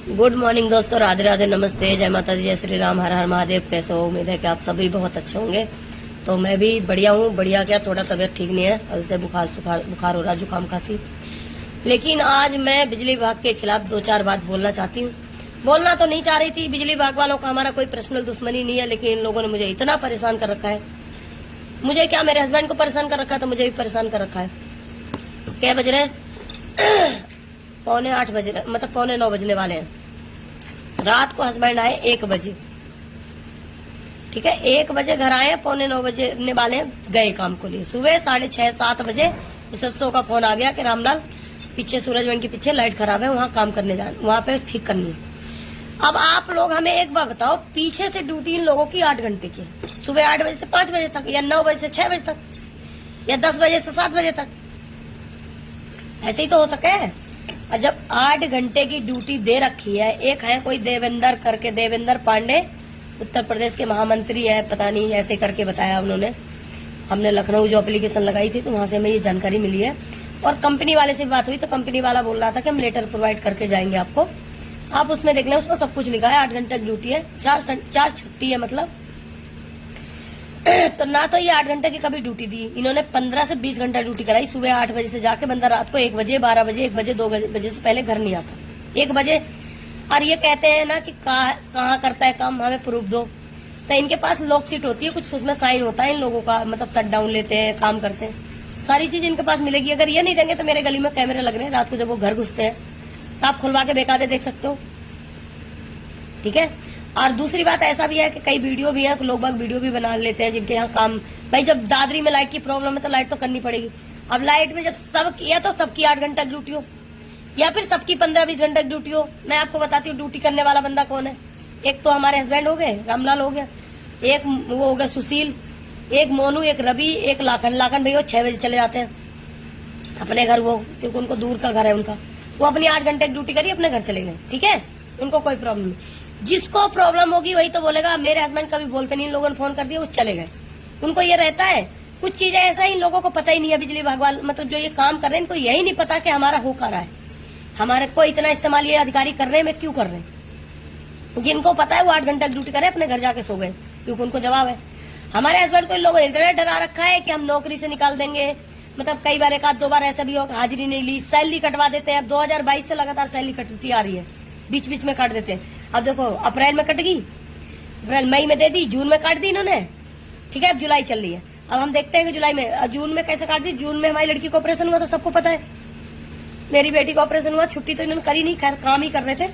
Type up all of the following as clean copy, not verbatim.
Good morning दोस्तों, राधे राधे, नमस्ते, जय माता दी, जय श्री राम, हर हर महादेव। कैसे हो? उम्मीद है कि आप सभी बहुत अच्छे होंगे। तो मैं भी बढ़िया हूँ। बढ़िया क्या, थोड़ा तबियत ठीक नहीं है, कल से बुखार हो रहा, जुकाम खांसी। लेकिन आज मैं बिजली विभाग के खिलाफ 2-4 बात बोलना चाहती हूँ। बोलना तो नहीं चाह रही थी, बिजली विभाग वालों का हमारा कोई पर्सनल दुश्मनी नहीं है, लेकिन इन लोगों ने मुझे इतना परेशान कर रखा है। मुझे क्या, मेरे हस्बैंड को परेशान कर रखा है, तो मुझे भी परेशान कर रखा है। क्या बज रहे? पौने 8 बजे, मतलब पौने 9 बजने वाले हैं। रात को हस्बैंड आए 1 बजे, ठीक है, 1 बजे घर आए, पौने 9 बजने वाले गए काम को लिए। सुबह 6:30-7 बजे सत्सो का फोन आ गया कि रामलाल पीछे सूरजवन के पीछे लाइट खराब है, वहां काम करने जाना, वहां पे ठीक करनी है। अब आप लोग हमें एक बार बताओ, पीछे से ड्यूटी इन लोगों की 8 घंटे की, सुबह 8 बजे से 5 बजे तक, या 9 बजे से 6 बजे तक, या 10 बजे से 7 बजे तक, ऐसे ही तो हो सके। और जब 8 घंटे की ड्यूटी दे रखी है, एक है कोई देवेंद्र करके, देवेंद्र पांडे, उत्तर प्रदेश के महामंत्री है, पता नहीं ऐसे करके बताया उन्होंने। हमने लखनऊ जो एप्लीकेशन लगाई थी तो वहां से हमें ये जानकारी मिली है। और कंपनी वाले से बात हुई तो कंपनी वाला बोल रहा था कि हम लेटर प्रोवाइड करके जाएंगे आपको, आप उसमें देख लें, उसमें सब कुछ लिखा है। 8 घंटे की ड्यूटी है, 4 छुट्टी है, मतलब तो ना तो ये 8 घंटे की कभी ड्यूटी दी इन्होंने, 15 से 20 घंटा ड्यूटी कराई। सुबह 8 बजे से जाके बंदा रात को 1 बजे, 12 बजे, 1 बजे, 2 बजे से पहले घर नहीं आता, 1 बजे। और ये कहते हैं ना कि कहाँ करता है काम, हमें प्रूफ दो। तो इनके पास लॉक शीट होती है, कुछ उसमें साइन होता है इन लोगों का, मतलब शट डाउन लेते हैं, काम करते हैं, सारी चीज इनके पास मिलेगी। अगर ये नहीं देंगे तो मेरे गली में कैमरे लग रहे हैं, रात को जब वो घर घुसते हैं तो आप खुलवा के बेकायदे देख सकते हो, ठीक है। और दूसरी बात ऐसा भी है कि कई वीडियो भी है, लोग बाग वीडियो भी बना लेते हैं जिनके यहाँ काम, भाई जब दादरी में लाइट की प्रॉब्लम है तो लाइट तो करनी पड़ेगी। अब लाइट में जब सब, या तो सबकी 8 घंटा ड्यूटी हो, या फिर सबकी 15-20 घंटा ड्यूटी हो। मैं आपको बताती हूँ ड्यूटी करने वाला बंदा कौन है। एक तो हमारे हस्बैंड हो गए, रामलाल हो गया, एक वो हो गया सुशील, एक मोनू, एक रवि, एक लाखन भैया 6 बजे चले जाते हैं अपने घर, वो क्योंकि उनको दूर का घर है उनका, वो अपनी 8 घंटे की ड्यूटी करी, अपने घर चले गए, ठीक है, उनको कोई प्रॉब्लम नहीं। जिसको प्रॉब्लम होगी वही तो बोलेगा। मेरे हस्बैंड कभी बोलते नहीं, इन लोगों ने फोन कर दिया वो चले गए, उनको ये रहता है। कुछ चीजें ऐसा इन लोगों को पता ही नहीं है, बिजली भगवान मतलब जो ये काम कर रहे हैं इनको यही नहीं पता कि हमारा हो कर रहा है, हमारे को इतना इस्तेमाल ये अधिकारी कर रहे हैं, मैं क्यों कर रहे हैं। जिनको पता है वो 8 घंटा ड्यूटी करे, अपने घर जाके सो गए, क्योंकि उनको जवाब है। हमारे हस्बैंड को इन लोगों ने इतना डरा रखा है कि हम नौकरी से निकाल देंगे, मतलब कई बार 1-2 बार ऐसा भी हो, हाजिरी नहीं ली, सैलरी कटवा देते हैं। 2022 से लगातार सैलरी कटती आ रही है, बीच बीच में काट देते हैं। अब देखो अप्रैल में कट गई, अप्रैल मई में दे दी, जून में काट दी इन्होंने, ठीक है, अब जुलाई चल रही है। अब हम देखते हैं कि जुलाई में, जून में कैसे काट दी। जून में हमारी लड़की को ऑपरेशन हुआ था, सबको पता है, मेरी बेटी का ऑपरेशन हुआ, छुट्टी तो इन्होंने करी नहीं, खैर काम ही कर रहे थे।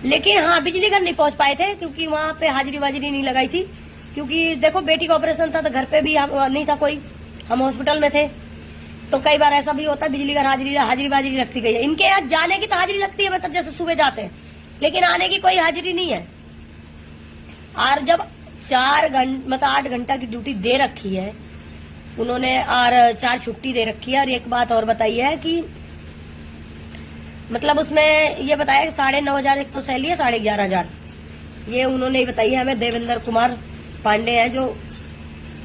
लेकिन हाँ, बिजली घर नहीं पहुंच पाए थे क्योंकि वहां पे हाजिरी वाजिरी नहीं लगाई थी, क्योंकि देखो बेटी का ऑपरेशन था तो घर पे भी नहीं था कोई, हम हॉस्पिटल में थे। तो कई बार ऐसा भी होता है बिजली घर हाजिरी वाजिरी लगती गई है। इनके यहाँ जाने की तो हाजिरी लगती है, मतलब जैसे सुबह जाते हैं, लेकिन आने की कोई हाजिरी नहीं है। और जब 8 घंटा की ड्यूटी दे रखी है उन्होंने, और 4 छुट्टी दे रखी है। और एक बात और बताई है कि मतलब उसमें ये बताया कि 9,500 एक तो सैलरी है, 11,500 ये उन्होंने बताई है हमें। देवेंद्र कुमार पांडे है जो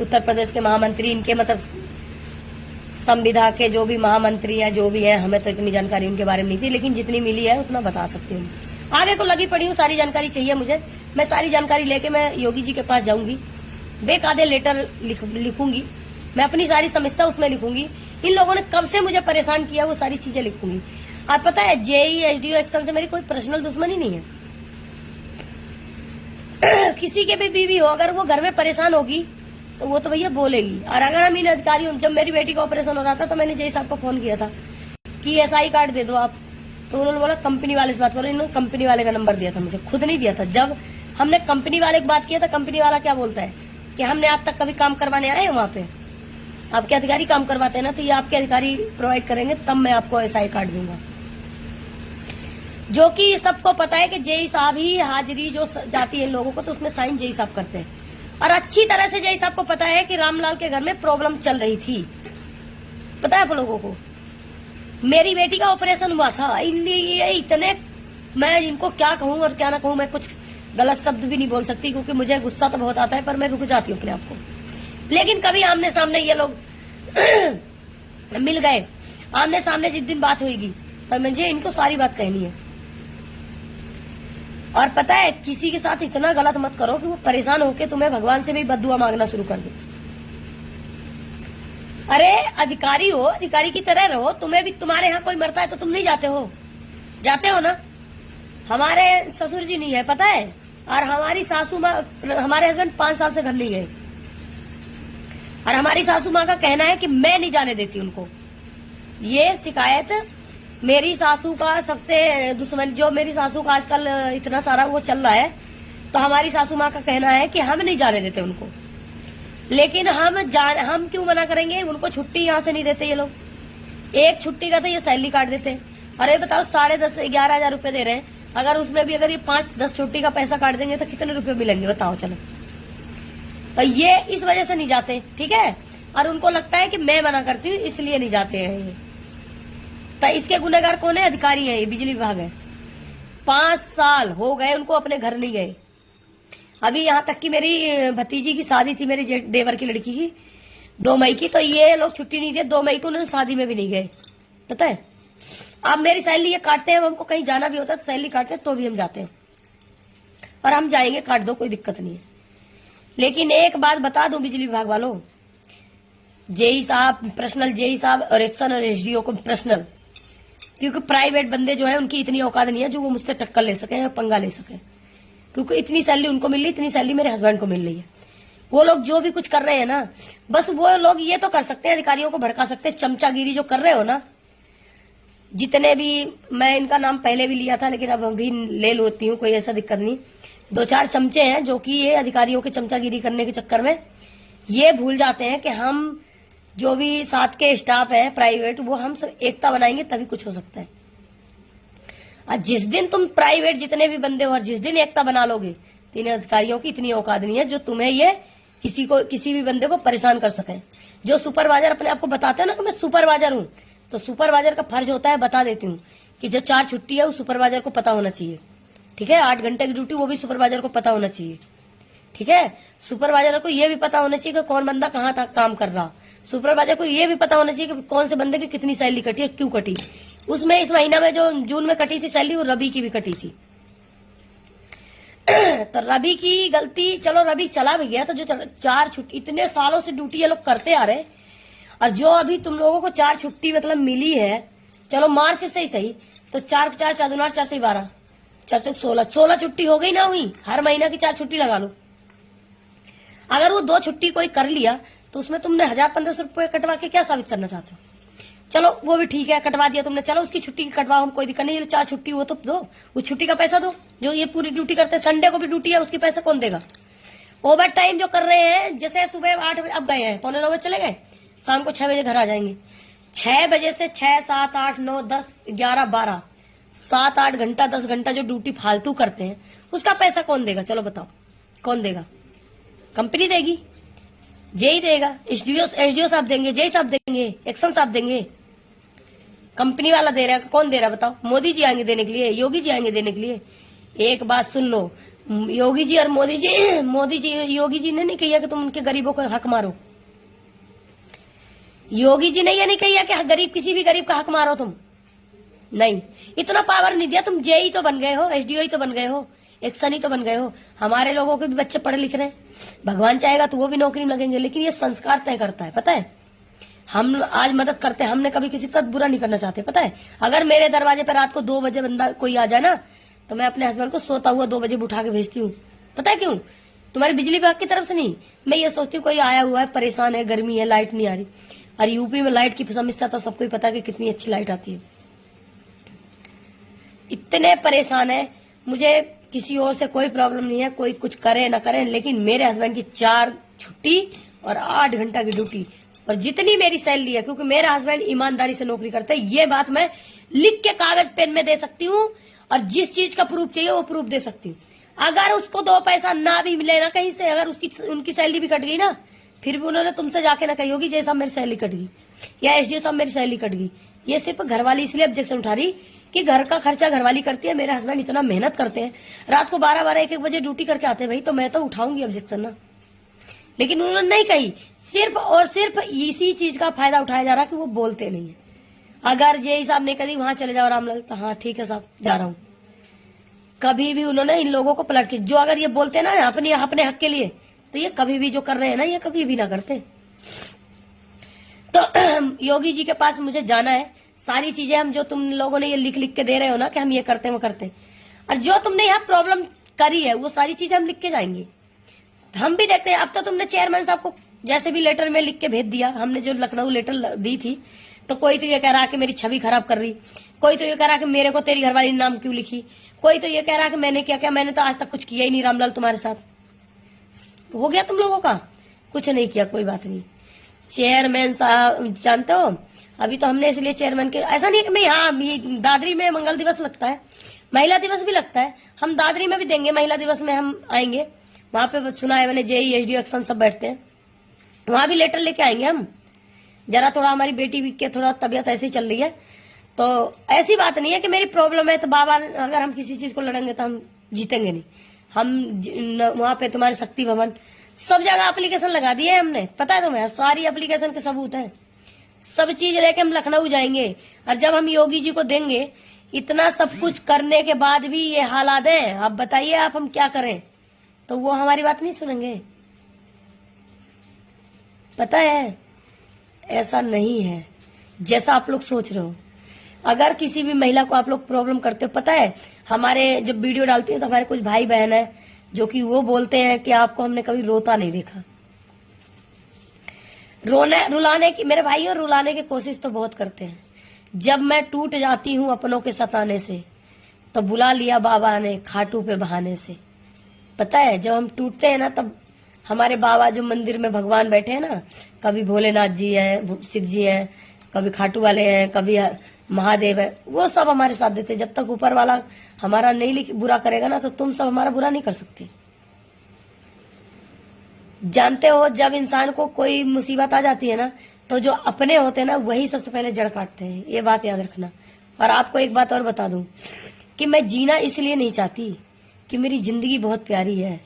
उत्तर प्रदेश के महामंत्री, इनके मतलब संविदा के जो भी महामंत्री है, जो भी है, हमें तो इतनी जानकारी उनके बारे में नहीं थी, लेकिन जितनी मिली है उतना बता सकती हूँ। आगे को लगी पड़ी हूँ, सारी जानकारी चाहिए मुझे, मैं सारी जानकारी लेके मैं योगी जी के पास जाऊंगी, बेकायदे लेटर लिखूंगी, मैं अपनी सारी समस्या उसमें लिखूंगी। इन लोगों ने कब से मुझे परेशान किया वो सारी चीजें लिखूंगी। और पता है जेई एसडीओ एक्शन से मेरी कोई पर्सनल दुश्मनी नहीं है। किसी के भी बीवी हो, अगर वो घर में परेशान होगी तो वो तो भैया बोलेगी। और अगर हम इन अधिकारियों, जब मेरी बेटी का ऑपरेशन हो रहा था तो मैंने जेई साहब को फोन किया था कि एसआई कार्ड दे दो आप, तो उन्होंने बोला कंपनी वाले से बात करो। इन्होंने कंपनी वाले का नंबर दिया था मुझे, खुद नहीं दिया था। जब हमने कंपनी वाले की बात किया था, कंपनी वाला क्या बोलता है कि हमने आप तक कभी काम करवाने आए हैं, वहां पे आपके अधिकारी काम करवाते हैं ना, तो ये आपके अधिकारी प्रोवाइड करेंगे तब मैं आपको एसआई कार्ड दूंगा। जो कि सबको पता है कि जेई साहब ही हाजिरी जो जाती है लोगों को, तो उसमें साइन जेई साहब करते हैं। और अच्छी तरह से जेई साहब को पता है कि रामलाल के घर में प्रॉब्लम चल रही थी, पता है आप लोगों को। मेरी बेटी का ऑपरेशन हुआ था, इतने, मैं इनको क्या कहूं और क्या ना कहूं, मैं कुछ गलत शब्द भी नहीं बोल सकती क्योंकि मुझे गुस्सा तो बहुत आता है, पर मैं रुक जाती हूँ अपने आप को। लेकिन कभी आमने सामने ये लोग मिल गए, आमने सामने जिस दिन बात होगी, पर मुझे इनको सारी बात कहनी है। और पता है, किसी के साथ इतना गलत मत करो कि वो परेशान होके तुम्हें भगवान से भी बद्दुआ मांगना शुरू कर दे। अरे अधिकारी हो, अधिकारी की तरह रहो। तुम्हें भी, तुम्हारे यहाँ कोई मरता है तो तुम नहीं जाते हो? जाते हो ना। हमारे ससुर जी नहीं है, पता है, और हमारी सासू माँ, हमारे हस्बैंड 5 साल से घर नहीं गए, और हमारी सासू माँ का कहना है कि मैं नहीं जाने देती उनको। ये शिकायत मेरी सासू का सबसे दुश्मन, जो मेरी सासू का आजकल इतना सारा वो चल रहा है, तो हमारी सासू माँ का कहना है कि हम नहीं जाने देते उनको। लेकिन हम क्यों मना करेंगे? उनको छुट्टी यहाँ से नहीं देते ये लोग। एक छुट्टी का तो ये सैलरी काट देते। अरे बताओ, 10,500-11,000 रुपए दे रहे हैं, अगर उसमें भी अगर ये 5-10 छुट्टी का पैसा काट देंगे तो कितने रुपए मिलेंगे बताओ? चलो, तो ये इस वजह से नहीं जाते, ठीक है। और उनको लगता है कि मैं मना करती हूँ इसलिए नहीं जाते हैं ये। तो इसके गुनहगार कौन है? अधिकारी है, ये बिजली विभाग है। 5 साल हो गए उनको, अपने घर नहीं गए। अभी यहाँ तक कि मेरी भतीजी की शादी थी, मेरी देवर की लड़की की, 2 मई की, तो ये लोग छुट्टी नहीं दिए। 2 मई को उन्होंने शादी में भी नहीं गए, पता है। अब मेरी सैलरी ये काटते हैं, हमको कहीं जाना भी होता है तो सैलरी काटते हैं, तो भी हम जाते हैं, और हम जाएंगे, काट दो, कोई दिक्कत नहीं है। लेकिन एक बात बता दूं बिजली विभाग वालों, जेई साहब पर्सनल, जेई साहब और एक्शन और एसडीओ को पर्सनल, क्योंकि प्राइवेट बंदे जो है उनकी इतनी औकात नहीं है जो वो मुझसे टक्कर ले सके या पंगा ले सके, क्योंकि इतनी सैलरी उनको मिल रही, इतनी सैलरी मेरे हस्बैंड को मिल रही है। वो लोग जो भी कुछ कर रहे हैं ना, बस वो लोग ये तो कर सकते हैं, अधिकारियों को भड़का सकते हैं। चमचागिरी जो कर रहे हो ना, जितने भी, मैं इनका नाम पहले भी लिया था लेकिन अब भी ले लेती हूँ, कोई ऐसा दिक्कत नहीं। 2-4 चमचे हैं जो कि ये अधिकारियों के चमचागिरी करने के चक्कर में ये भूल जाते हैं कि हम जो भी साथ के स्टाफ है प्राइवेट, वो हम सब एकता बनाएंगे तभी कुछ हो सकता है। और जिस दिन तुम प्राइवेट जितने भी बंदे हो और जिस दिन एकता बना लोगे, तो इन अधिकारियों की इतनी औकात नहीं है जो तुम्हें ये किसी भी बंदे को परेशान कर सके। जो सुपरवाइजर अपने आप को बताते हैं ना कि मैं सुपरवाइजर हूँ, तो सुपरवाइजर का फर्ज होता है, बता देती हूँ कि जो 4 छुट्टी है वो सुपरवाइजर को पता होना चाहिए, ठीक है। 8 घंटे की ड्यूटी वो भी सुपरवाइजर को पता होना चाहिए, ठीक है। सुपरवाइजर को ये भी पता होना चाहिए कि कौन बंदा कहाँ तक काम कर रहा। सुपरवाइजर को ये भी पता होना चाहिए कि कौन से बंदे की कितनी सैलरी कटी है, क्यों कटी। उसमें इस महीना में जो जून में कटी थी सैलरी, वो रवि की भी कटी थी। तो रवि की गलती, चलो रवि चला भी गया, तो जो 4 छुट्टी इतने सालों से ड्यूटी ये लोग करते आ रहे, और जो अभी तुम लोगों को 4 छुट्टी मतलब मिली है, चलो मार्च से ही सही, तो 4-4 12 16 छुट्टी हो गई ना हुई। हर महीना की 4 छुट्टी लगा लो। अगर वो 2 छुट्टी कोई कर लिया तो उसमें तुमने 1,000-1,500 रुपए कटवा के क्या साबित करना चाहते हो? चलो वो भी ठीक है, कटवा दिया तुमने, चलो उसकी छुट्टी कटवाओ, हम कोई दिक्कत नहीं। 4 छुट्टी वो तो दो, उस छुट्टी का पैसा दो। जो ये पूरी ड्यूटी करते हैं, संडे को भी ड्यूटी है, उसकी पैसा कौन देगा? ओवर टाइम जो कर रहे हैं, जैसे सुबह 8 बजे अब गए हैं, 8:45 बजे चले गए, शाम को 6 बजे घर आ जाएंगे। 6 बजे से 6, 7, 8, 9, 10, 11, 12, 7-8 घंटा 10 घंटा जो ड्यूटी फालतू करते हैं, उसका पैसा कौन देगा? चलो बताओ, कौन देगा? कंपनी देगी, जेई देगा, एसडीओ साहब देंगे, जेई साहब देंगे, एक्शन साहब देंगे। कंपनी वाला दे रहा है, कौन दे रहा है बताओ? मोदी जी आएंगे देने के लिए, योगी जी आएंगे देने के लिए। एक बात सुन लो, योगी जी और मोदी जी योगी जी ने नहीं कहा कि तुम उनके गरीबों को हक मारो। योगी जी ने ये नहीं कहा कि गरीब, किसी भी गरीब का हक मारो तुम, नहीं, इतना पावर नहीं दिया। तुम जेई तो बन गए हो, एसडीओ ही तो बन गए हो, एक्शन ही तो बन गए हो। हमारे लोगों के भी बच्चे पढ़े लिख रहे हैं, भगवान चाहेगा तो वो भी नौकरी में लगेंगे। लेकिन ये संस्कार तय करता है, पता है। हम आज मदद करते हैं, हमने कभी किसी का बुरा नहीं करना चाहते, पता है। अगर मेरे दरवाजे पर रात को 2 बजे बंदा कोई आ जाए ना, तो मैं अपने हस्बैंड को सोता हुआ 2 बजे उठा के भेजती हूँ। पता है क्यों? तुम्हारी बिजली विभाग की तरफ से नहीं, मैं ये सोचती हूँ कोई आया हुआ है, परेशान है, गर्मी है, लाइट नहीं आ रही। और यूपी में लाइट की समस्या तो सबको ही पता है कि कितनी अच्छी लाइट आती है। इतने परेशान है, मुझे किसी और से कोई प्रॉब्लम नहीं है, कोई कुछ करे ना करे, लेकिन मेरे हस्बैंड की 4 छुट्टी और 8 घंटा की ड्यूटी, और जितनी मेरी सैलरी है, क्योंकि मेरा हस्बैंड ईमानदारी से नौकरी करता है, ये बात मैं लिख के कागज पेन में दे सकती हूँ, और जिस चीज का प्रूफ चाहिए वो प्रूफ दे सकती हूँ। अगर उसको 2 पैसा ना भी मिले ना कहीं से, अगर उनकी सैलरी भी कट गई ना, फिर भी उन्होंने तुमसे जाके ना कही होगी जैसा मेरी सैलरी कट गई, या एसडीओ साहब मेरी सैलरी कट गई। ये सिर्फ घरवाली इसलिए ऑब्जेक्शन उठा रही कि घर का खर्चा घरवाली करती है, मेरे हस्बैंड इतना मेहनत करते हैं, रात को 12-12, 1-1 बजे ड्यूटी करके आते हैं भाई, तो मैं तो उठाऊंगी ऑब्जेक्शन ना। लेकिन उन्होंने नहीं कही, सिर्फ और सिर्फ इसी चीज का फायदा उठाया जा रहा कि वो बोलते नहीं है। अगर जेई साहब ने कही वहां चले जाओ रामलाल, तो हाँ ठीक है साहब जा रहा हूँ, कभी भी उन्होंने इन लोगों को पलट के, जो अगर ये बोलते हैं ना अपने अपने हक के लिए, तो ये कभी भी जो कर रहे हैं ना, ये कभी भी ना करते। तो योगी जी के पास मुझे जाना है। सारी चीजें हम जो तुम लोगों ने ये लिख लिख के दे रहे हो ना कि हम ये करते हैं वो करते हैं, और जो तुमने यहाँ प्रॉब्लम करी है वो सारी चीजें हम लिख के जाएंगे। हम भी देखते हैं। अब तो तुमने चेयरमैन साहब को जैसे भी लेटर में लिख के भेज दिया, हमने जो लखनऊ लेटर दी थी, तो कोई तो ये कह रहा कि मेरी छवि खराब कर रही, कोई तो ये कह रहा कि मेरे को तेरी घरवाली ने नाम क्यों लिखी, कोई तो ये कह रहा कि मैंने क्या क्या, मैंने तो आज तक कुछ किया ही नहीं रामलाल तुम्हारे साथ। हो गया तुम लोगों का, कुछ नहीं किया, कोई बात नहीं। चेयरमैन साहब जानते हो, अभी तो हमने इसलिए चेयरमैन के, ऐसा नहीं है कि मैं यहाँ दादरी में मंगल दिवस लगता है, महिला दिवस भी लगता है, हम दादरी में भी देंगे, महिला दिवस में हम आएंगे। वहां पे सुना है मैंने, जेई एसडी एक्शन सब बैठते हैं, वहां भी लेटर लेके आएंगे हम। जरा थोड़ा हमारी बेटी के थोड़ा तबीयत ऐसी चल रही है, तो ऐसी बात नहीं है कि मेरी प्रॉब्लम है तो बाबा अगर हम किसी चीज को लड़ेंगे तो हम जीतेंगे नहीं। हम वहां पे तुम्हारे शक्ति भवन सब जगह एप्लीकेशन लगा दिए है हमने, पता है तुम्हें, सारी एप्लीकेशन के सबूत है। सब चीज लेके हम लखनऊ जाएंगे, और जब हम योगी जी को देंगे, इतना सब कुछ करने के बाद भी ये हालात है, आप बताइए आप हम क्या करें? तो वो हमारी बात नहीं सुनेंगे। पता है ऐसा नहीं है जैसा आप लोग सोच रहे हो। अगर किसी भी महिला को आप लोग प्रॉब्लम करते हो, पता है हमारे जब वीडियो डालती हूँ तो हमारे कुछ भाई बहन है जो कि वो बोलते हैं कि आपको हमने कभी रोता नहीं देखा। रुलाने की, मेरे भाइयों, रुलाने की कोशिश तो बहुत करते हैं। जब मैं टूट जाती हूँ अपनों के सताने से, तो बुला लिया बाबा ने खाटू पे बहाने से। पता है जब हम टूटते हैं ना, तब हमारे बाबा जो मंदिर में भगवान बैठे हैं ना, कभी भोलेनाथ जी हैं, शिव जी हैं, कभी खाटू वाले हैं, कभी महादेव है, वो सब हमारे साथ देते। जब तक ऊपर वाला हमारा नहीं बुरा करेगा ना, तो तुम सब हमारा बुरा नहीं कर सकते। जानते हो जब इंसान को कोई मुसीबत आ जाती है ना, तो जो अपने होते हैं ना वही सबसे पहले जड़ काटते हैं, ये बात याद रखना। और आपको एक बात और बता दूं कि मैं जीना इसलिए नहीं चाहती कि मेरी जिंदगी बहुत प्यारी है,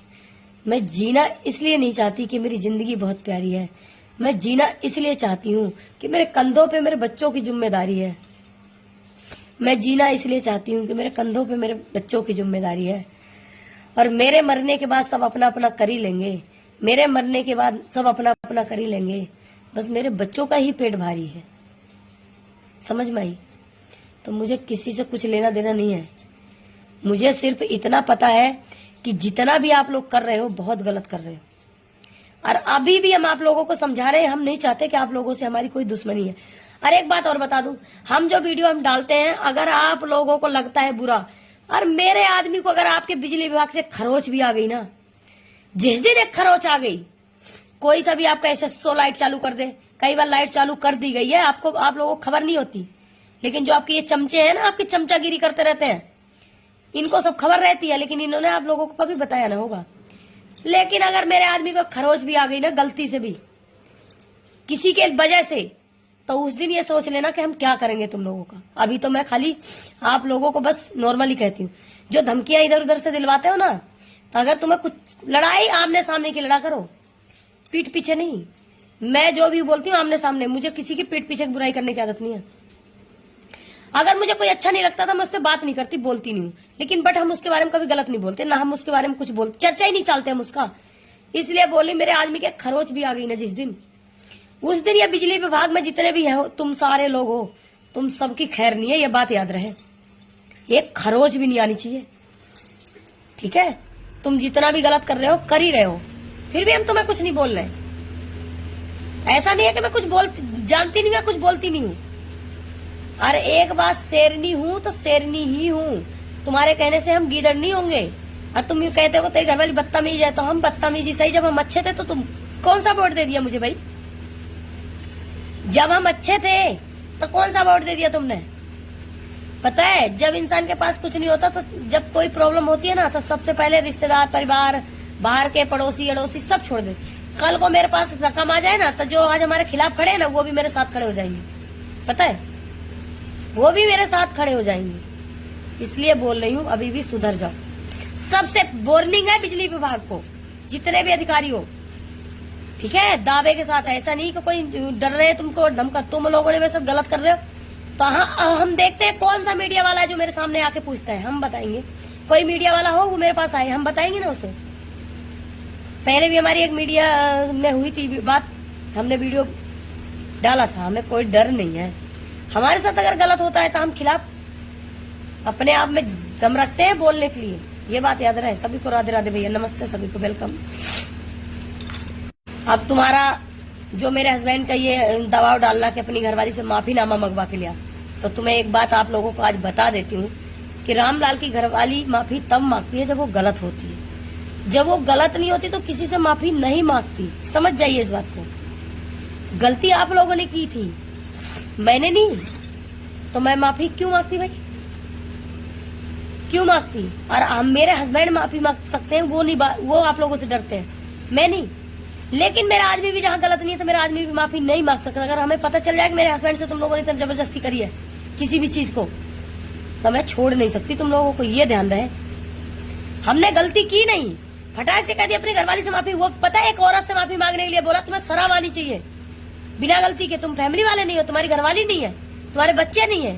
मैं जीना इसलिए नहीं चाहती कि मेरी जिंदगी बहुत प्यारी है, मैं जीना इसलिए चाहती हूँ कि मेरे कंधों पे मेरे बच्चों की जिम्मेदारी है। मैं जीना इसलिए चाहती हूँ कि मेरे कंधों पे मेरे बच्चों की जिम्मेदारी है, और मेरे मरने के बाद सब अपना अपना कर ही लेंगे। मेरे मरने के बाद सब अपना अपना कर ही लेंगे, बस मेरे बच्चों का ही पेट भारी है। समझ में आई? तो मुझे किसी से कुछ लेना देना नहीं है। मुझे सिर्फ इतना पता है कि जितना भी आप लोग कर रहे हो बहुत गलत कर रहे हो, और अभी भी हम आप लोगों को समझा रहे हैं। हम नहीं चाहते कि आप लोगों से हमारी कोई दुश्मनी है। और एक बात और बता दूं, हम जो वीडियो हम डालते हैं, अगर आप लोगों को लगता है बुरा, और मेरे आदमी को अगर आपके बिजली विभाग से खरोच भी आ गई ना, जिस दिन एक खरोच आ गई, कोई सा भी आपका एसएसओ लाइट चालू कर दे, कई बार लाइट चालू कर दी गई है, आपको आप लोगों को खबर नहीं होती, लेकिन जो आपके ये चमचे हैं ना, आपकी चमचागिरी करते रहते हैं, इनको सब खबर रहती है, लेकिन इन्होंने आप लोगों को कभी बताया ना होगा। लेकिन अगर मेरे आदमी को खरोच भी आ गई ना गलती से भी किसी के वजह से, तो उस दिन ये सोच लेना कि हम क्या करेंगे तुम लोगों का। अभी तो मैं खाली आप लोगों को बस नॉर्मली कहती हूँ, जो धमकियां इधर उधर से दिलवाते हो ना, तो अगर तुम्हें कुछ लड़ाई आमने सामने की लड़ा करो, पीठ पीछे नहीं। मैं जो भी बोलती हूँ आमने सामने, मुझे किसी की पीठ पीछे बुराई करने की आदत नहीं है। अगर मुझे कोई अच्छा नहीं लगता था मैं उससे बात नहीं करती, बोलती नहीं हूँ, लेकिन बट हम उसके बारे में कभी गलत नहीं बोलते ना, हम उसके बारे में कुछ बोलते, चर्चा ही नहीं चालते हम उसका। इसलिए बोली मेरे आदमी के खरोच भी आ गई ना जिस दिन, उस दिन ये बिजली विभाग में जितने भी हो तुम सारे लोग हो, तुम सबकी खैर नहीं है, ये बात याद रहे। एक खरोच भी नहीं आनी चाहिए, ठीक है? तुम जितना भी गलत कर रहे हो कर ही रहे हो, फिर भी हम तुम्हें कुछ नहीं बोल रहे। ऐसा नहीं है कि मैं कुछ जानती नहीं, मैं कुछ बोलती नहीं हूँ। अरे एक बात, शेरनी हूँ तो शेरनी ही हूँ, तुम्हारे कहने से हम गीदड़ नहीं होंगे। और तुम ये कहते हो तेरी घरवाली बदतमीज है, तो हम बदतमीजी सही। जब हम अच्छे थे तो तुम कौन सा वोट दे दिया मुझे भाई? जब हम अच्छे थे तो कौन सा वोट दे दिया तुमने? पता है जब इंसान के पास कुछ नहीं होता, तो जब कोई प्रॉब्लम होती है ना, तो सबसे पहले रिश्तेदार, परिवार, बाहर के पड़ोसी अड़ोसी सब छोड़ दे। कल को मेरे पास रकम आ जाए ना, तो जो आज हमारे खिलाफ खड़े हैं ना, वो भी मेरे साथ खड़े हो जाएंगे। पता है, वो भी मेरे साथ खड़े हो जाएंगे। इसलिए बोल रही हूँ अभी भी सुधर जाओ। सबसे वार्निंग है बिजली विभाग को, जितने भी अधिकारी हो, ठीक है? दावे के साथ, ऐसा नहीं कि कोई डर रहे तुमको धमका, तुम लोगों ने मेरे साथ गलत कर रहे हो, तो हम देखते हैं कौन सा मीडिया वाला है जो मेरे सामने आके पूछता है, हम बताएंगे कोई मीडिया वाला हो वो मेरे पास आए, हम बताएंगे ना उसे। पहले भी हमारी एक मीडिया में हुई थी बात, हमने वीडियो डाला था। हमें कोई डर नहीं है, हमारे साथ अगर गलत होता है तो हम खिलाफ अपने आप में दम रखते हैं बोलने के लिए, ये बात याद रहे। सभी को राधे राधे भैया, नमस्ते सभी को, वेलकम। अब तुम्हारा जो मेरे हस्बैंड का ये दबाव डालना कि अपनी घरवाली से माफीनामा मंगवा के लिया, तो तुम्हें एक बात आप लोगों को आज बता देती हूँ कि रामलाल की घरवाली माफी तब मांगती है जब वो गलत होती है। जब वो गलत नहीं होती तो किसी से माफी नहीं मांगती, समझ जाइए इस बात को। गलती आप लोगों ने की थी, मैंने नहीं, तो मैं माफी क्यों मांगती भाई, क्यों मांगती? और मेरे हस्बैंड माफी मांग सकते हैं, वो आप लोगों से डरते हैं, मैं नहीं। लेकिन मेरा आदमी भी जहाँ गलत नहीं है तो मेरा आदमी भी माफी नहीं मांग सकता। अगर हमें पता चल जाए कि मेरे हस्बैंड से तुम लोगों ने इतनी जबरदस्ती करी है किसी भी चीज को, तो मैं छोड़ नहीं सकती तुम लोगों को, ये ध्यान रहे। हमने गलती की नहीं, फटाक से कह दी अपनी घरवाली से माफी। वो पता है एक औरत से माफी मांगने के लिए बोला, तुम्हें शर्म आनी चाहिए बिना गलती के। तुम फैमिली वाले नहीं हो, तुम्हारी घरवाली नहीं है, तुम्हारे बच्चे नहीं है,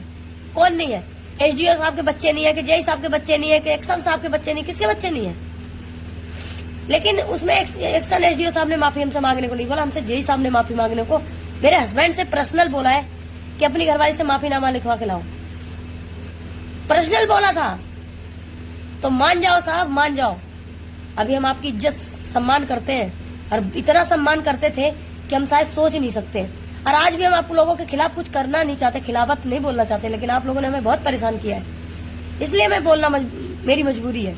कौन नहीं है? एसडीओ साहब के बच्चे नहीं है, कि जेई साहब के बच्चे नहीं है, कि एक्शन साहब के बच्चे नहीं, किसके बच्चे नहीं है? लेकिन उसमें एक्शन एसडीओ साहब ने माफी हमसे मांगने को नहीं बोला, हमसे जेई साहब ने माफी मांगने को मेरे हस्बैंड से पर्सनल बोला है कि अपनी घरवाली से माफीनामा लिखवा के लाओ, पर्सनल बोला था। तो मान जाओ साहब, मान जाओ। अभी हम आपकी इज्जत सम्मान करते हैं, और इतना सम्मान करते थे कि हम शायद सोच नहीं सकते। और आज भी हम आप लोगों के खिलाफ कुछ करना नहीं चाहते, खिलाफत नहीं बोलना चाहते, लेकिन आप लोगों ने हमें बहुत परेशान किया है, इसलिए मैं बोलना मेरी मजबूरी है।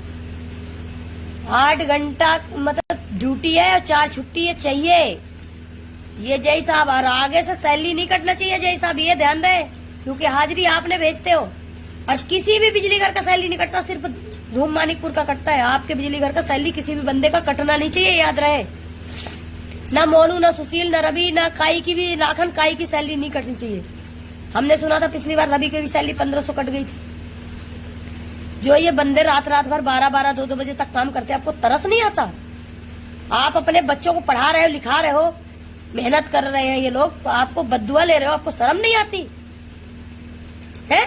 8 घंटा मतलब ड्यूटी है और 4 छुट्टी है चाहिए, ये जय साहब। और आगे से सैलरी नहीं कटना चाहिए जय साहब, ये ध्यान रहे, क्योंकि हाजिरी आपने भेजते हो। और किसी भी बिजली घर का सैलरी नहीं कटता, सिर्फ धूम मानिकपुर का कटता है। आपके बिजली घर का सैलरी किसी भी बंदे का कटना नहीं चाहिए, याद रहे। ना मोनू, ना सुशील, ना रवि, ना काई की भी, लाखन काई की सैलरी नहीं कटनी चाहिए। हमने सुना था पिछली बार रवि की भी सैलरी 1500 कट गई थी। जो ये बंदे रात भर 12-12, 2-2 बजे तक काम करते हैं, आपको तरस नहीं आता? आप अपने बच्चों को पढ़ा रहे हो, लिखा रहे हो, मेहनत कर रहे हैं ये लोग, तो आपको बद्दुआ ले रहे हो, आपको शर्म नहीं आती है?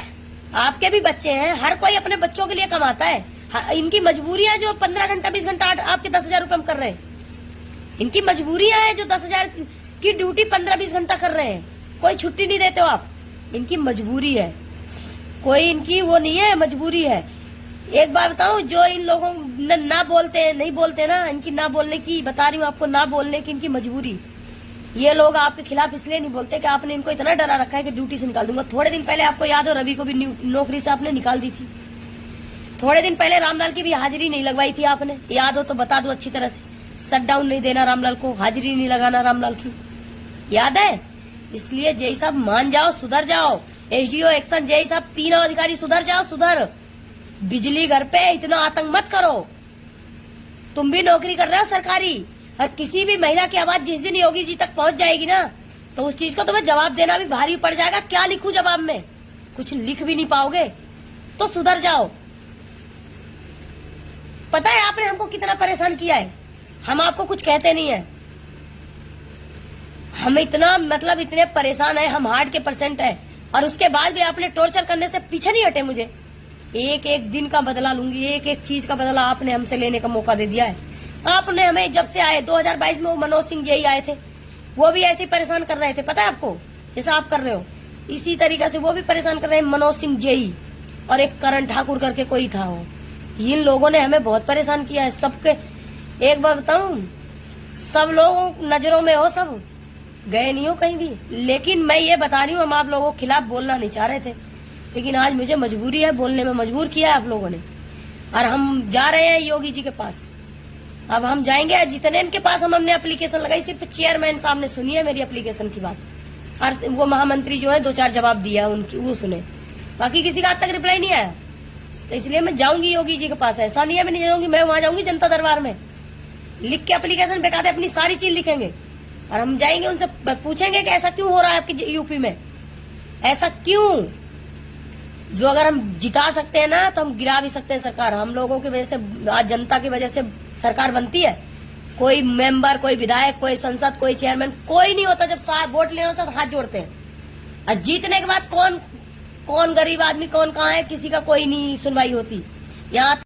आपके भी बच्चे हैं, हर कोई अपने बच्चों के लिए कमाता है। इनकी मजबूरियां जो 15 घंटा 20 घंटा आपके 10,000 रूपये हम कर रहे हैं, इनकी मजबूरियां हैं जो 10,000 की ड्यूटी 15-20 घंटा कर रहे हैं, कोई छुट्टी नहीं देते हो आप, इनकी मजबूरी है, कोई इनकी वो नहीं है, मजबूरी है। एक बात बताऊं, जो इन लोगों ना बोलते हैं, नहीं बोलते ना, इनकी ना बोलने की बता रही हूँ आपको, ना बोलने की इनकी मजबूरी। ये लोग आपके खिलाफ इसलिए नहीं बोलते कि आपने इनको इतना डरा रखा है कि ड्यूटी से निकाल दूंगा। थोड़े दिन पहले आपको याद हो रवि को भी नौकरी से आपने निकाल दी थी। थोड़े दिन पहले रामलाल की भी हाजिरी नहीं लगवाई थी आपने, याद हो तो बता दो अच्छी तरह से। शटडाउन नहीं देना रामलाल को, हाजिरी नहीं लगाना रामलाल की, याद है? इसलिए जय साहब मान जाओ, सुधर जाओ। एसडीओ, एक्शन, जय साहब, तीनों अधिकारी सुधर जाओ, सुधर। बिजली घर पे इतना आतंक मत करो। तुम भी नौकरी कर रहे हो सरकारी, और किसी भी महिला की आवाज जिस दिन योगी जी तक पहुंच जाएगी ना, तो उस चीज को तुम्हें जवाब देना भी भारी पड़ जाएगा। क्या लिखूं जवाब में? कुछ लिख भी नहीं पाओगे, तो सुधर जाओ। पता है आपने हमको कितना परेशान किया है, हम आपको कुछ कहते नहीं है। हम इतना मतलब इतने परेशान है, हम हार्ट के पेशेंट है, और उसके बाद भी आपने टॉर्चर करने से पीछे नहीं हटे। मुझे एक एक दिन का बदला लूंगी, एक एक चीज का बदला आपने हमसे लेने का मौका दे दिया है। आपने हमें जब से आए 2022 में वो मनोज सिंह जेई आए थे, वो भी ऐसे परेशान कर रहे थे, पता है आपको, जैसा आप कर रहे हो इसी तरीके से वो भी परेशान कर रहे हैं। मनोज सिंह जेई और एक करण ठाकुर करके कोई था, वो इन लोगों ने हमें बहुत परेशान किया है सबके। एक बार बताऊं, सब लोग नजरों में हो, सब गए नहीं हो कहीं भी, लेकिन मैं ये बता रही हूँ, हम आप लोगों के खिलाफ बोलना नहीं चाह रहे थे, लेकिन आज मुझे मजबूरी है, बोलने में मजबूर किया है आप लोगों ने। और हम जा रहे हैं योगी जी के पास, अब हम जाएंगे जितने इनके पास हमने एप्लीकेशन लगाई, सिर्फ चेयरमैन साहब ने सुनी है मेरी एप्लीकेशन की बात, और वो महामंत्री जो है 2-4 जवाब दिया उनकी, वो सुने, बाकी किसी का आज तक रिप्लाई नहीं आया। तो इसलिए मैं जाऊंगी योगी जी के पास, ऐसा नहीं है मैं नहीं जाऊंगी, मैं वहां जाऊंगी जनता दरबार में, लिख के एप्लीकेशन बेकायदे अपनी सारी चीज लिखेंगे, और हम जाएंगे उनसे पूछेंगे कि ऐसा क्यों हो रहा है आपकी यूपी में, ऐसा क्यों? जो अगर हम जिता सकते हैं ना, तो हम गिरा भी सकते हैं सरकार। हम लोगों की वजह से, आज जनता की वजह से सरकार बनती है। कोई मेंबर, कोई विधायक, कोई संसद, कोई चेयरमैन, कोई नहीं होता जब साथ वोट लेना होता तो हाथ जोड़ते हैं, और जीतने के बाद कौन गरीब आदमी कौन कहाँ है, किसी का कोई नहीं सुनवाई होती। यहाँ